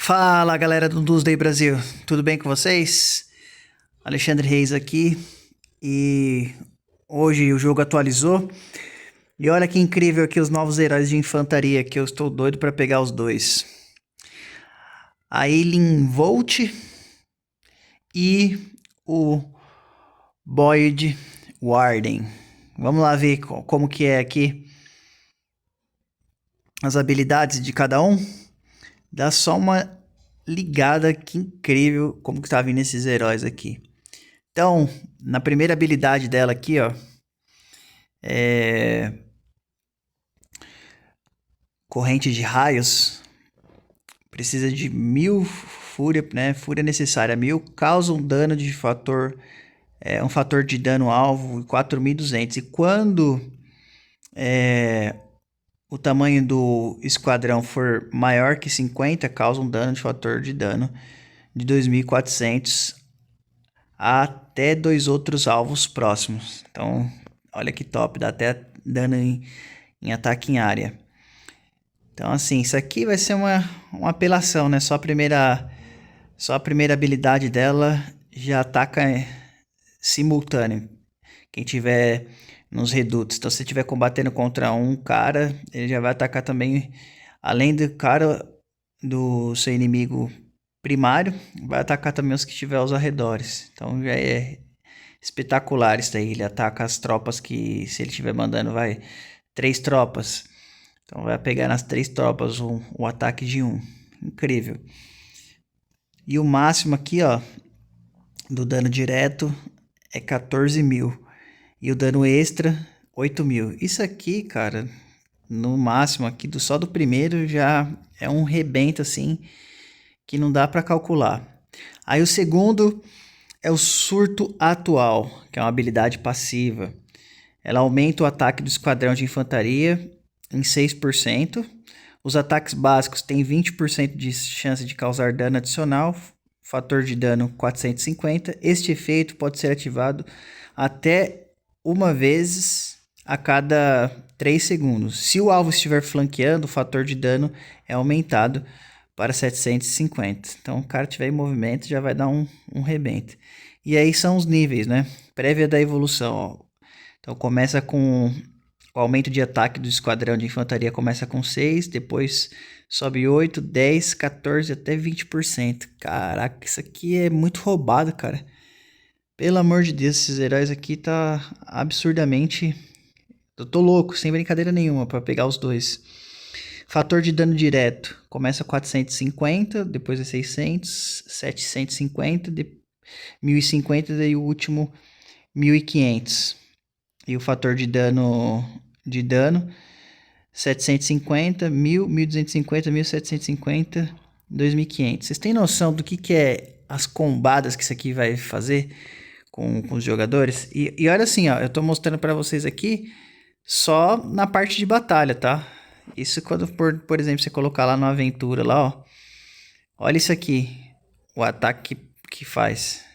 Fala galera do Doomsday Brasil, tudo bem com vocês? Alexandre Reis aqui e hoje o jogo atualizou e olha que incrível aqui os novos heróis de infantaria que eu estou doido para pegar os dois. A Eileen Volt e o Boyd Warden. Vamos lá ver como que é aqui as habilidades de cada um. Dá só uma ligada, que incrível como que tá vindo esses heróis aqui. Então, na primeira habilidade dela aqui, ó, corrente de raios, precisa de 1000 fúria, né? Fúria necessária 1000, causa um dano de fator, um fator de dano alvo 4200. E quando o tamanho do esquadrão for maior que 50, causa um dano de fator de dano de 2400 até 2 outros alvos próximos. Então, olha que top, dá até dano em ataque em área. Então, assim, isso aqui vai ser uma apelação, né? Só a primeira habilidade dela já ataca simultâneo. Quem tiver nos redutos. Então, se você estiver combatendo contra um cara, ele já vai atacar também, além do cara do seu inimigo primário, vai atacar também os que estiver aos arredores. Então, já é espetacular isso daí. Ele ataca as tropas que, se ele estiver mandando, 3 tropas. Então, vai pegar nas 3 tropas o ataque de 1. Incrível. E o máximo aqui, ó, do dano direto é 14.000. E o dano extra, 8.000. Isso aqui, cara, no máximo aqui, só do primeiro já é um rebento assim, que não dá para calcular. Aí o segundo é o surto atual, que é uma habilidade passiva. Ela aumenta o ataque do esquadrão de infantaria em 6%. Os ataques básicos têm 20% de chance de causar dano adicional, fator de dano 450. Este efeito pode ser ativado até uma vez a cada 3 segundos. Se o alvo estiver flanqueando, o fator de dano é aumentado para 750. Então, o cara estiver em movimento, já vai dar um rebento. E aí são os níveis, né? Prévia da evolução, ó. Então, começa com o aumento de ataque do esquadrão de infantaria, começa com 6, depois sobe 8, 10, 14, até 20%. Caraca, isso aqui é muito roubado, cara. Pelo amor de Deus, esses heróis aqui tá absurdamente... Eu tô louco, sem brincadeira nenhuma, pra pegar os dois. Fator de dano direto. Começa 450, depois é 600, 750, 1050, daí o último 1500. E o fator de dano 750, 1000, 1250, 1750, 2500. Vocês têm noção do que é as combadas que isso aqui vai fazer com os jogadores? E olha assim, ó, eu tô mostrando para vocês aqui só na parte de batalha, tá? Isso quando, por exemplo, você colocar lá no aventura, lá, ó. Olha isso aqui, o ataque que faz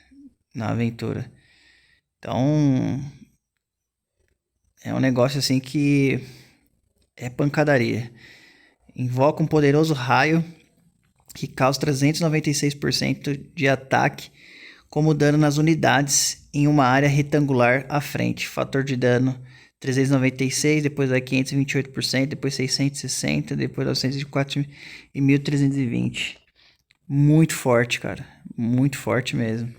na aventura. Então, é um negócio assim que é pancadaria. Invoca um poderoso raio que causa 396% de ataque como dano nas unidades em uma área retangular à frente. Fator de dano 396, depois vai 528%, depois 660, depois 904 e 1320. Muito forte, cara. Muito forte mesmo.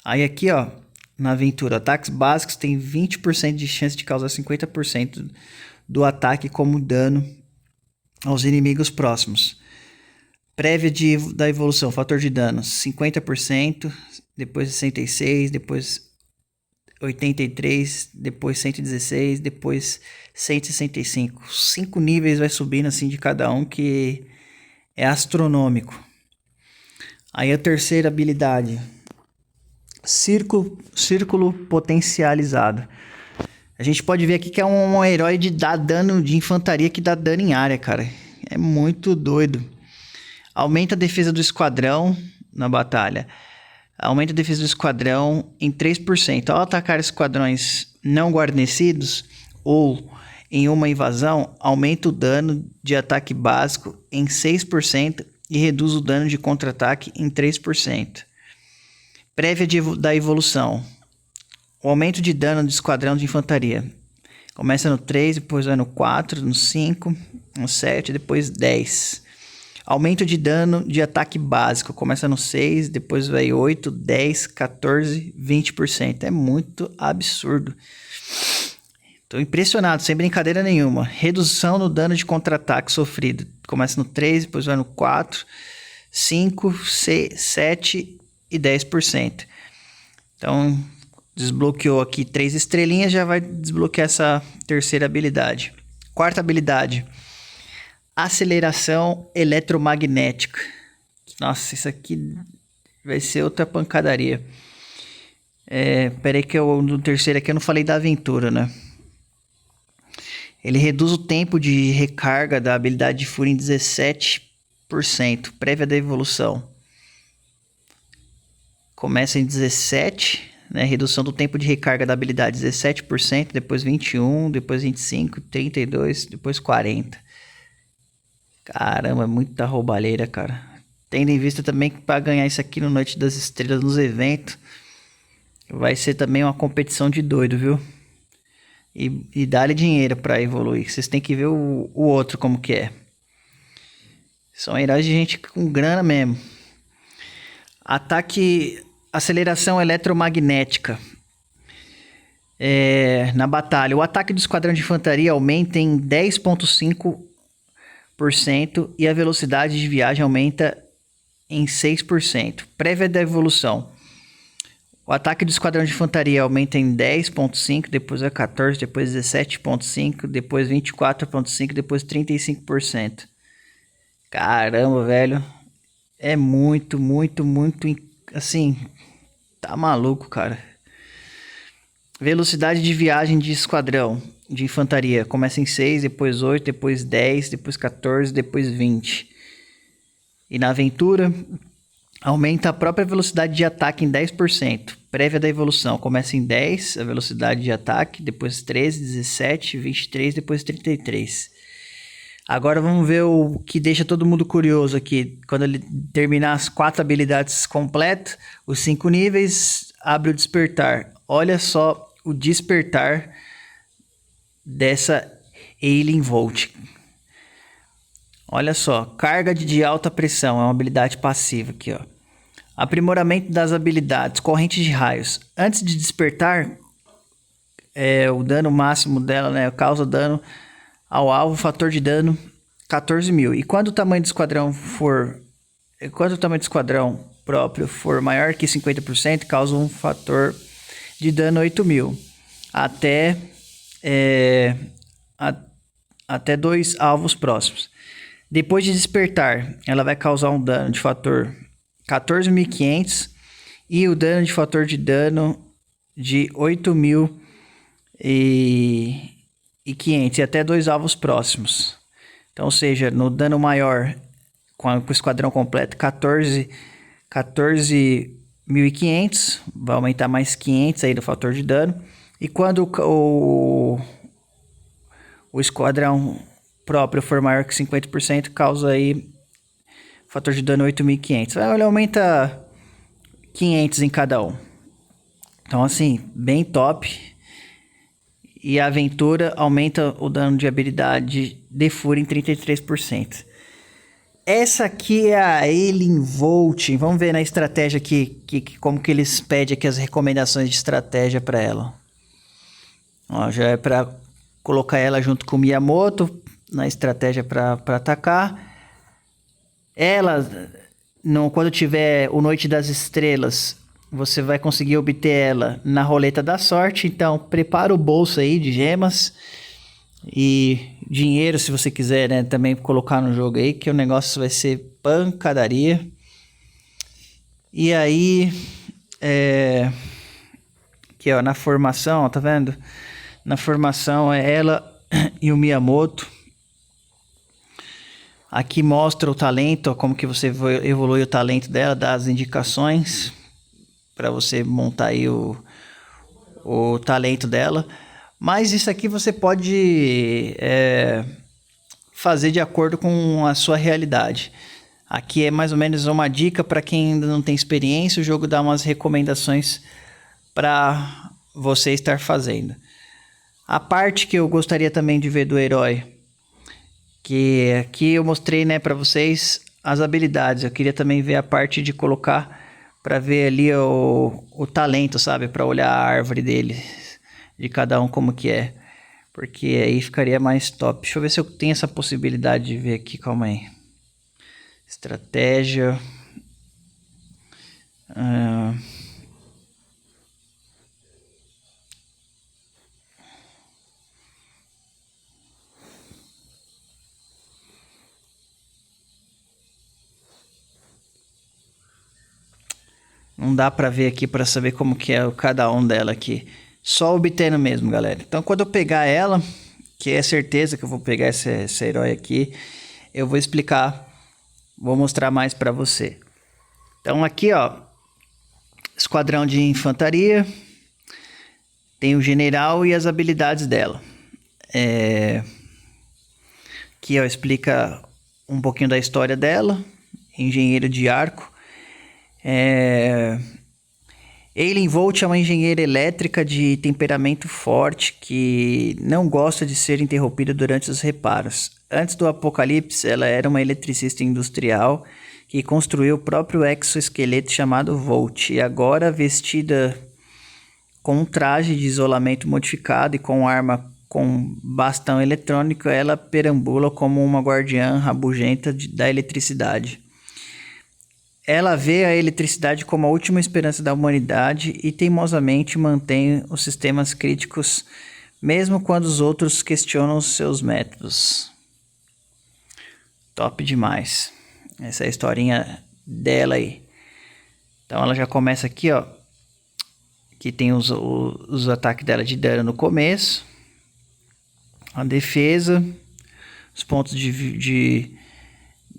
Aí aqui, ó, na aventura, ataques básicos tem 20% de chance de causar 50% do ataque como dano aos inimigos próximos. Prévia da evolução, fator de dano 50%, depois 66%, depois 83%, depois 116%, depois 165%. 5 níveis vai subindo assim de cada um, que é astronômico. Aí a terceira habilidade, círculo potencializado. A gente pode ver aqui que é um herói de dar dano de infantaria, que dá dano em área, cara. É muito doido. Aumenta a defesa do esquadrão na batalha. Aumenta a defesa do esquadrão em 3%. Ao atacar esquadrões não guarnecidos ou em uma invasão, aumenta o dano de ataque básico em 6% e reduz o dano de contra-ataque em 3%. Prévia da evolução. O aumento de dano do esquadrão de infantaria. Começa no 3, depois vai no 4, no 5, no 7, depois 10. Aumento de dano de ataque básico. Começa no 6, depois vai 8, 10, 14, 20%. É muito absurdo. Tô impressionado, sem brincadeira nenhuma. Redução no dano de contra-ataque sofrido. Começa no 3, depois vai no 4, 5, 6, 7 e 10%. Então, desbloqueou aqui 3 estrelinhas, já vai desbloquear essa terceira habilidade. Quarta habilidade. Aceleração eletromagnética. Nossa, isso aqui vai ser outra pancadaria. Pera aí que no terceiro aqui eu não falei da aventura, né? Ele reduz o tempo de recarga da habilidade de fúria em 17%, prévia da evolução. Começa em 17, né? Redução do tempo de recarga da habilidade 17%, depois 21, depois 25, 32, depois 40. Caramba, é muita roubalheira, cara. Tendo em vista também que para ganhar isso aqui no Noite das Estrelas nos eventos, vai ser também uma competição de doido, viu? E dá-lhe dinheiro para evoluir. Vocês têm que ver o outro como que é. São heróis de gente com grana mesmo. Ataque... Aceleração eletromagnética. Na batalha. O ataque do esquadrão de infantaria aumenta em 10,5% e a velocidade de viagem aumenta em 6%. Prévia da evolução. O ataque do esquadrão de infantaria aumenta em 10,5%, depois é 14%, depois 17,5%, depois 24,5%, depois 35%. Caramba, velho. É muito, assim, tá maluco, cara. Velocidade de viagem de esquadrão de infantaria. Começa em 6, depois 8, depois 10, depois 14, depois 20. E na aventura... aumenta a própria velocidade de ataque em 10%. Prévia da evolução. Começa em 10, a velocidade de ataque. Depois 13, 17, 23, depois 33. Agora vamos ver o que deixa todo mundo curioso aqui. Quando ele terminar as 4 habilidades completas, os 5 níveis, abre o despertar. Olha só o despertar dessa Alien Volt. Olha só, carga de alta pressão. É uma habilidade passiva aqui, ó. Aprimoramento das habilidades, corrente de raios. Antes de despertar, o dano máximo dela, né, causa dano ao alvo, fator de dano 14.000. E quando o tamanho do esquadrão próprio for maior que 50%, causa um fator de dano 8.000. Até 2 alvos próximos. Depois de despertar, ela vai causar um dano de fator 14.500 e o dano de fator de dano de 8.500 e até 2 alvos próximos. Então, ou seja, no dano maior com o esquadrão completo 14.500, vai aumentar mais 500 aí do fator de dano. E quando o esquadrão próprio for maior que 50%, causa aí fator de dano 8.500. Ele aumenta 500 em cada um. Então, assim, bem top. E a aventura aumenta o dano de habilidade de fúria em 33%. Essa aqui é a Alien Volt. Vamos ver na estratégia aqui, como que eles pedem aqui as recomendações de estratégia para ela. Ó, já é para colocar ela junto com o Miyamoto na estratégia para atacar. Ela, quando tiver o Noite das Estrelas, você vai conseguir obter ela na roleta da sorte. Então, prepara o bolso aí de gemas e dinheiro, se você quiser, né, também colocar no jogo aí, que o negócio vai ser pancadaria. E aí, aqui ó, na formação, ó, tá vendo? Na formação é ela e o Miyamoto. Aqui mostra o talento, ó, como que você evolui o talento dela, dá as indicações para você montar aí o talento dela. Mas isso aqui você pode fazer de acordo com a sua realidade. Aqui é mais ou menos uma dica para quem ainda não tem experiência. O jogo dá umas recomendações para você estar fazendo. A parte que eu gostaria também de ver do herói, que aqui eu mostrei, né, para vocês as habilidades. Eu queria também ver a parte de colocar para ver ali o talento, sabe? Para olhar a árvore dele, de cada um como que é. Porque aí ficaria mais top. Deixa eu ver se eu tenho essa possibilidade de ver aqui, calma aí. Estratégia. Não dá pra ver aqui pra saber como que é cada um dela aqui. Só obtendo mesmo, galera. Então quando eu pegar ela, que é certeza que eu vou pegar esse herói aqui, eu vou explicar, vou mostrar mais pra você. Então aqui, ó, esquadrão de infantaria, tem o general e as habilidades dela. Aqui, ó, explica um pouquinho da história dela, engenheiro de arco. Eileen Volt é uma engenheira elétrica de temperamento forte que não gosta de ser interrompida durante os reparos. Antes do apocalipse, ela era uma eletricista industrial que construiu o próprio exoesqueleto chamado Volt. E agora, vestida com um traje de isolamento modificado e com arma com bastão eletrônico, ela perambula como uma guardiã rabugenta da eletricidade. Ela vê a eletricidade como a última esperança da humanidade e teimosamente mantém os sistemas críticos, mesmo quando os outros questionam os seus métodos. Top demais. Essa é a historinha dela aí. Então ela já começa aqui, ó. Que tem os ataques dela de dano no começo. A defesa. Os pontos de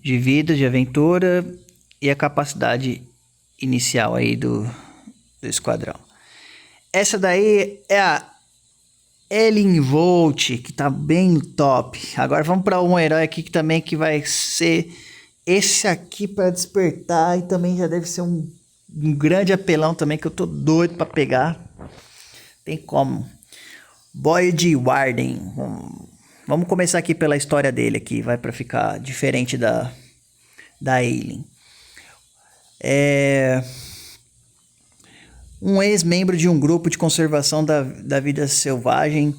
vida, de aventura. E a capacidade inicial aí do esquadrão. Essa daí é a Eileen Volt, que tá bem top. Agora vamos para um herói aqui que também que vai ser esse aqui para despertar. E também já deve ser um grande apelão também, que eu tô doido para pegar. Tem como. Boyd Warden. Vamos começar aqui pela história dele aqui. Vai para ficar diferente da Eileen. Um ex-membro de um grupo de conservação da vida selvagem,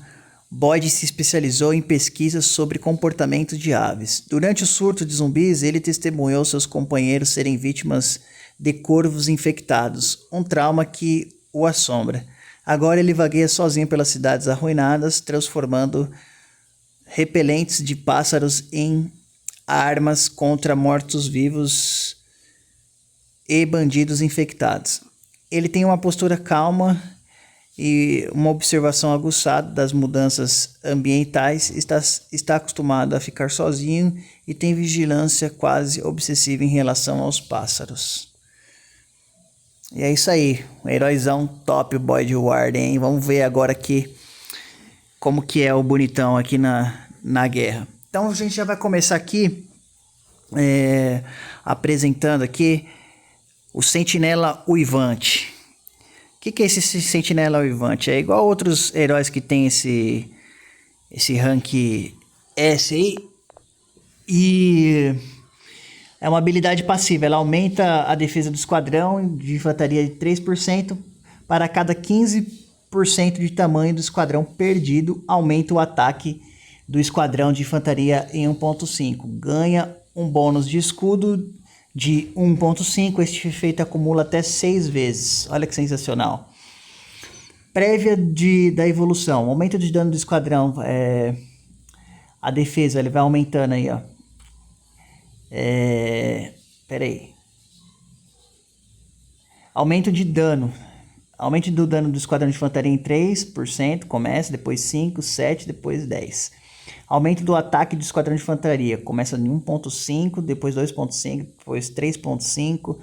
Boyd se especializou em pesquisas sobre comportamento de aves. Durante o surto de zumbis, ele testemunhou seus companheiros serem vítimas de corvos infectados, um trauma que o assombra. Agora ele vagueia sozinho pelas cidades arruinadas, transformando repelentes de pássaros em armas contra mortos-vivos e bandidos infectados. Ele tem uma postura calma e uma observação aguçada das mudanças ambientais, está acostumado a ficar sozinho e tem vigilância quase obsessiva em relação aos pássaros. E é isso aí, um heróizão top, o Boyd Warden, hein? Vamos ver agora aqui como que é o bonitão aqui na guerra. Então a gente já vai começar aqui apresentando aqui o Sentinela Uivante. O que é esse Sentinela Uivante? É igual outros heróis que tem esse rank S aí. E é uma habilidade passiva. Ela aumenta a defesa do esquadrão de infantaria de 3%. Para cada 15% de tamanho do esquadrão perdido, aumenta o ataque do esquadrão de infantaria em 1.5. Ganha um bônus de escudo de 1.5, este efeito acumula até 6 vezes. Olha que sensacional. Prévia da evolução. Aumento de dano do esquadrão. A defesa, ele vai aumentando aí, ó. Pera aí. Aumento de dano. Aumento do dano do esquadrão de infantaria em 3%, começa, depois 5, 7, depois 10. Aumento do ataque do esquadrão de infantaria, começa em 1.5, depois 2.5, depois 3.5,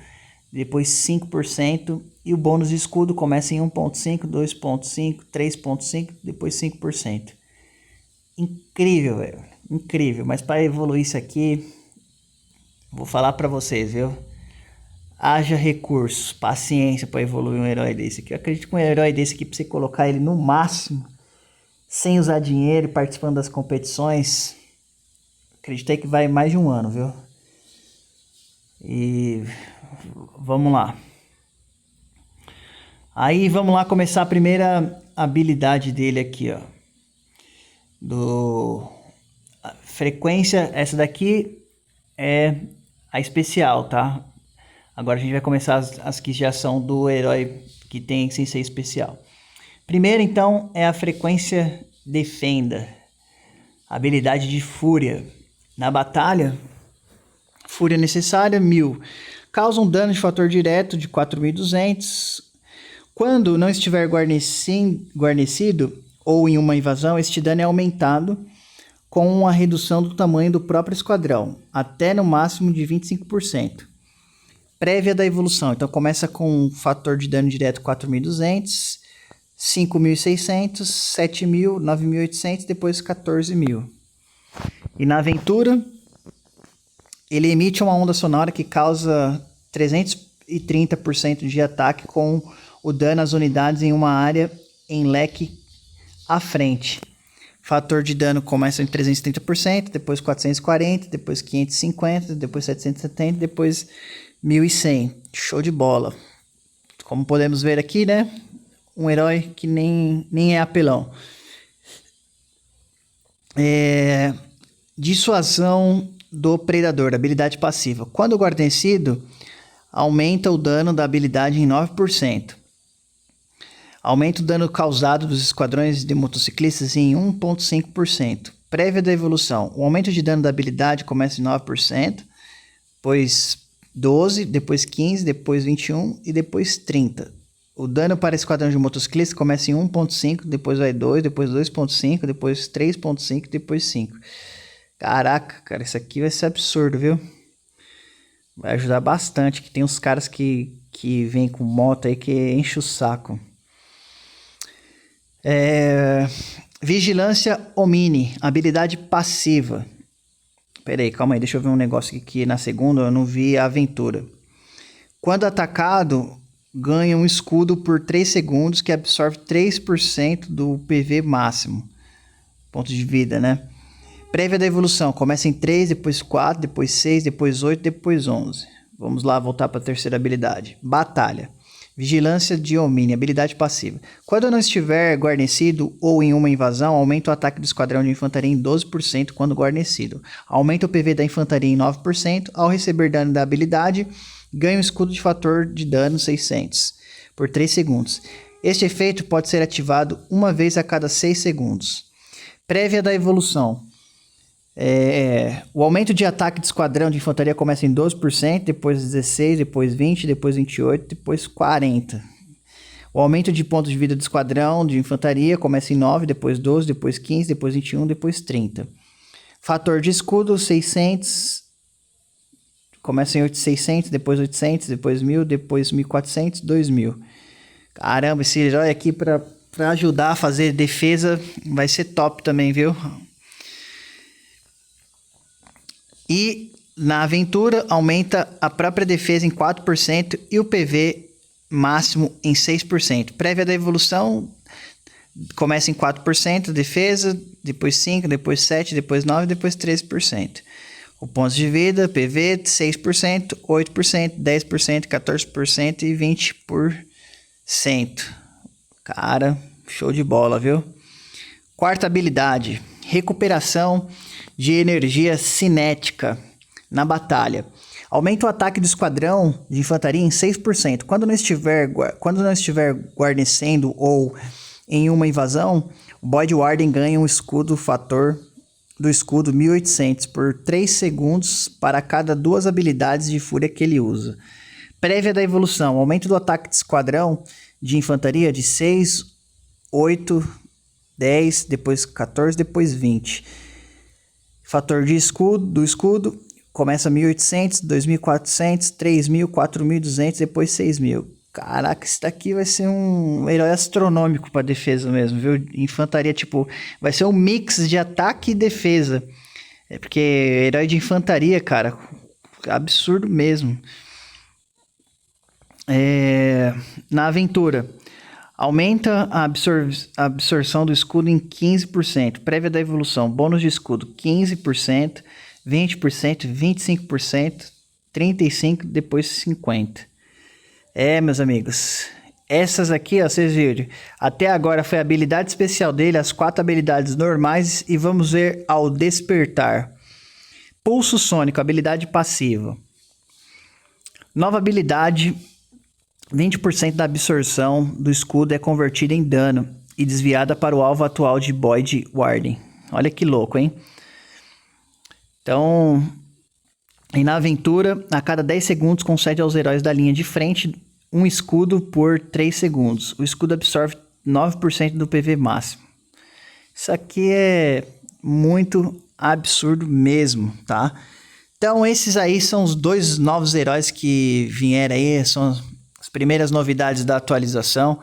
depois 5%. E o bônus de escudo começa em 1.5, 2.5, 3.5, depois 5%. Incrível, velho. Incrível. Mas para evoluir isso aqui, Vou falar pra vocês, viu? Haja recursos, paciência pra evoluir um herói desse aqui. Eu acredito que um herói desse aqui, pra você colocar ele no máximo, sem usar dinheiro e participando das competições, acreditei que vai mais de um ano, viu? E vamos lá. Aí vamos lá começar a primeira habilidade dele aqui, ó. A frequência, essa daqui é a especial, tá? Agora a gente vai começar as que já são do herói que tem sem ser especial. Primeiro, então, é a frequência defenda. Habilidade de fúria. Na batalha, fúria necessária, 1000. Causa um dano de fator direto de 4200. Quando não estiver guarnecido ou em uma invasão, este dano é aumentado com a redução do tamanho do próprio esquadrão, até no máximo de 25%. Prévia da evolução, então começa com um fator de dano direto 4.200, 5.600, 7.000, 9.800, depois 14.000. E na aventura, ele emite uma onda sonora que causa 330% de ataque com o dano às unidades em uma área em leque à frente. Fator de dano começa em 330%, depois 440%, depois 550%, depois 770%, depois 1.100%. Show de bola. Como podemos ver aqui, né? Um herói que nem é apelão. Dissuasão do predador, habilidade passiva. Quando guarnecido, aumenta o dano da habilidade em 9%. Aumenta o dano causado dos esquadrões de motociclistas em 1,5%. Prévia da evolução. O aumento de dano da habilidade começa em 9%, depois 12%, depois 15%, depois 21% e depois 30%. O dano para esquadrão de motociclistas começa em 1,5%, depois vai 2%, depois 2,5%, depois 3,5%, depois 5%. Caraca, cara, isso aqui vai ser absurdo, viu? Vai ajudar bastante, que tem uns caras que vêm com moto aí que enche o saco. Vigilância Omni, habilidade passiva. Pera aí, calma aí, deixa eu ver um negócio aqui na segunda, eu não vi a aventura. Quando atacado, ganha um escudo por 3 segundos que absorve 3% do PV máximo. Ponto de vida, né? Prévia da evolução, começa em 3, depois 4, depois 6, depois 8, depois 11. Vamos lá, voltar para a terceira habilidade. Batalha. Vigilância de Omni, habilidade passiva. Quando não estiver guarnecido ou em uma invasão, aumenta o ataque do esquadrão de infantaria em 12% quando guarnecido. Aumenta o PV da infantaria em 9%. Ao receber dano da habilidade, ganha um escudo de fator de dano 600 por 3 segundos. Este efeito pode ser ativado uma vez a cada 6 segundos. Prévia da evolução. O aumento de ataque de esquadrão de infantaria começa em 12%, depois 16%, depois 20%, depois 28%, depois 40%. O aumento de pontos de vida do esquadrão de infantaria começa em 9%, depois 12%, depois 15%, depois 21%, depois 30%. Fator de escudo 600, começa em 600, depois 800, depois 1.000, depois 1.400, 2.000. Caramba, esse herói aqui para ajudar a fazer defesa vai ser top também, viu? E na aventura aumenta a própria defesa em 4% e o PV máximo em 6%. Prévia da evolução começa em 4% defesa, depois 5%, depois 7%, depois 9%, depois 13%. O pontos de vida, PV 6%, 8%, 10%, 14% e 20%. Cara, show de bola, viu? Quarta habilidade, recuperação de energia cinética na batalha. Aumenta o ataque do esquadrão de infantaria em 6%. Quando não estiver guarnecendo ou em uma invasão, o Boyd Warden ganha um escudo fator do escudo 1800 por 3 segundos para cada 2 habilidades de fúria que ele usa. Prévia da evolução. Aumento do ataque de esquadrão de infantaria de 6, 8, 10, depois 14, depois 20. Fator de do escudo começa 1.800, 2.400, 3.000, 4.200, depois 6.000. Caraca, isso daqui vai ser um herói astronômico para defesa mesmo, viu? Infantaria, tipo, vai ser um mix de ataque e defesa. Porque herói de infantaria, cara, absurdo mesmo. Na aventura, aumenta a absorção do escudo em 15%. Prévia da evolução, bônus de escudo 15%, 20%, 25%, 35%, depois 50%. Meus amigos, essas aqui, ó, vocês viram, até agora foi a habilidade especial dele, as 4 habilidades normais, e vamos ver ao despertar. Pulso Sônico, habilidade passiva. Nova habilidade, 20% da absorção do escudo é convertida em dano e desviada para o alvo atual de Void Warding. Olha que louco, hein? Então, e na aventura, a cada 10 segundos concede aos heróis da linha de frente um escudo por 3 segundos. O escudo absorve 9% do PV máximo. Isso aqui é muito absurdo mesmo, tá? Então esses aí são os 2 novos heróis que vieram aí, são as primeiras novidades da atualização.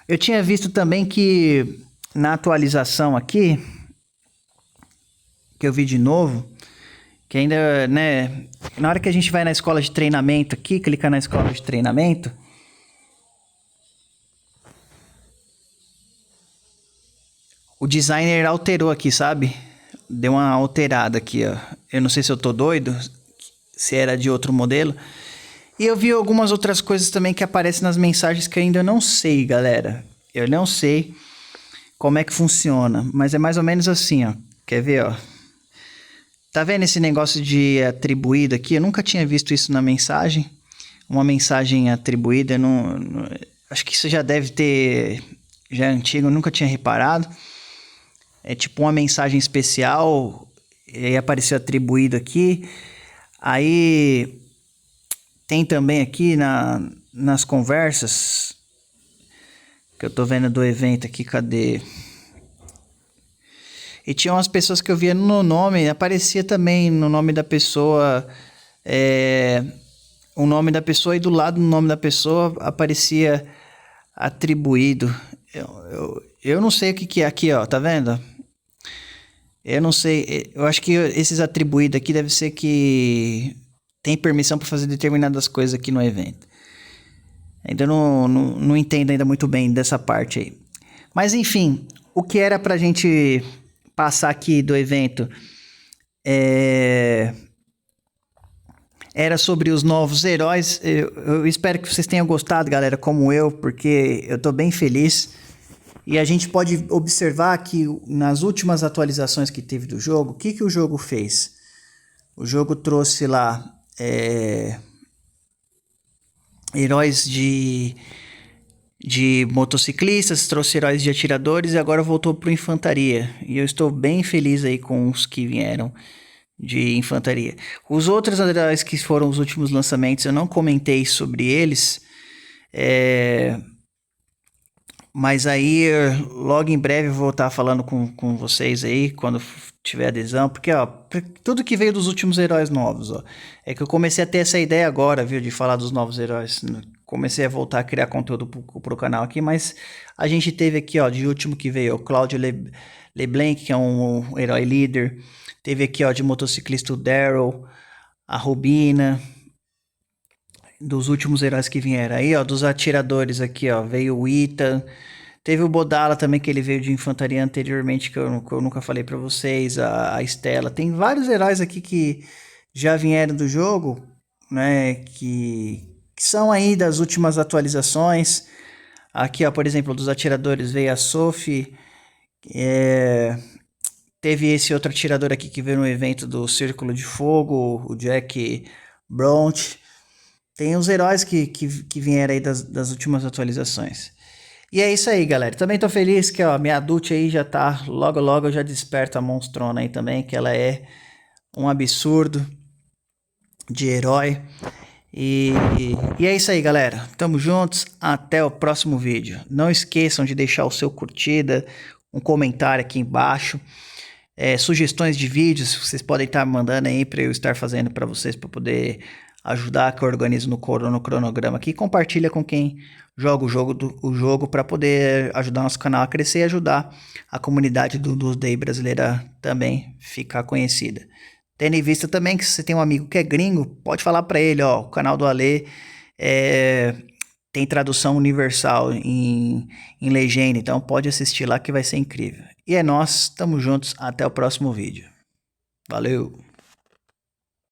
Eu tinha visto também que na atualização aqui, que eu vi de novo, que ainda, né, na hora que a gente vai na escola de treinamento aqui, clica na escola de treinamento, o designer alterou aqui, sabe? Deu uma alterada aqui, ó. Eu não sei se eu tô doido, se era de outro modelo. E eu vi algumas outras coisas também que aparecem nas mensagens que eu ainda não sei, galera. Eu não sei como é que funciona, mas é mais ou menos assim, ó. Quer ver, ó? Tá vendo esse negócio de atribuído aqui? Eu nunca tinha visto isso na mensagem. Uma mensagem atribuída, acho que isso já deve ter... Já é antigo, eu nunca tinha reparado. É tipo uma mensagem especial, e aí apareceu atribuído aqui. Aí tem também aqui nas conversas, que eu tô vendo do evento aqui, cadê? E tinha umas pessoas que eu via no nome, aparecia também no nome da pessoa, o nome da pessoa, e do lado do nome da pessoa aparecia atribuído. Eu não sei o que é aqui, ó, tá vendo? Eu não sei, eu acho que esses atribuídos aqui deve ser que tem permissão para fazer determinadas coisas aqui no evento. Ainda não entendo ainda muito bem dessa parte aí. Mas enfim, o que era pra gente passar aqui do evento era sobre os novos heróis. Eu espero que vocês tenham gostado, galera, como eu, porque eu tô bem feliz. E a gente pode observar que nas últimas atualizações que teve do jogo, o que o jogo fez? O jogo trouxe lá heróis de motociclistas, trouxe heróis de atiradores e agora voltou para infantaria. E eu estou bem feliz aí com os que vieram de infantaria. Os outros heróis que foram os últimos lançamentos, eu não comentei sobre eles. Mas aí, logo em breve eu vou estar falando com vocês aí, quando tiver adesão, porque, ó, tudo que veio dos últimos heróis novos, ó, é que eu comecei a ter essa ideia agora, viu, de falar dos novos heróis. Comecei a voltar a criar conteúdo pro canal aqui, mas a gente teve aqui, ó, de último que veio o Claudio LeBlanc, que é um herói líder. Teve aqui, ó, de motociclista o Daryl, a Rubina. Dos últimos heróis que vieram aí, ó, dos atiradores aqui, ó, veio o Ethan, teve o Bodala também, que ele veio de infantaria anteriormente, que eu nunca falei pra vocês, a Estela. Tem vários heróis aqui que já vieram do jogo, né, que são aí das últimas atualizações. Aqui, ó, por exemplo, dos atiradores veio a Sophie, teve esse outro atirador aqui que veio no evento do Círculo de Fogo, o Jack Bronte. Tem os heróis que vieram aí das últimas atualizações. E é isso aí, galera. Também tô feliz que, ó, minha adult aí já tá... Logo, logo eu já desperto a monstrona aí também, que ela é um absurdo de herói. E é isso aí, galera. Tamo juntos. Até o próximo vídeo. Não esqueçam de deixar o seu curtida, um comentário aqui embaixo. Sugestões de vídeos, vocês podem estar mandando aí para eu estar fazendo para vocês, para poder... ajudar, que eu organizo no cronograma aqui. Compartilha com quem joga o jogo para poder ajudar nosso canal a crescer e ajudar a comunidade do Day brasileira também ficar conhecida. Tendo em vista também que se você tem um amigo que é gringo, pode falar para ele, ó, o canal do Ale é, tem tradução universal em legenda, então pode assistir lá que vai ser incrível. E é nós, tamo juntos, até o próximo vídeo. Valeu!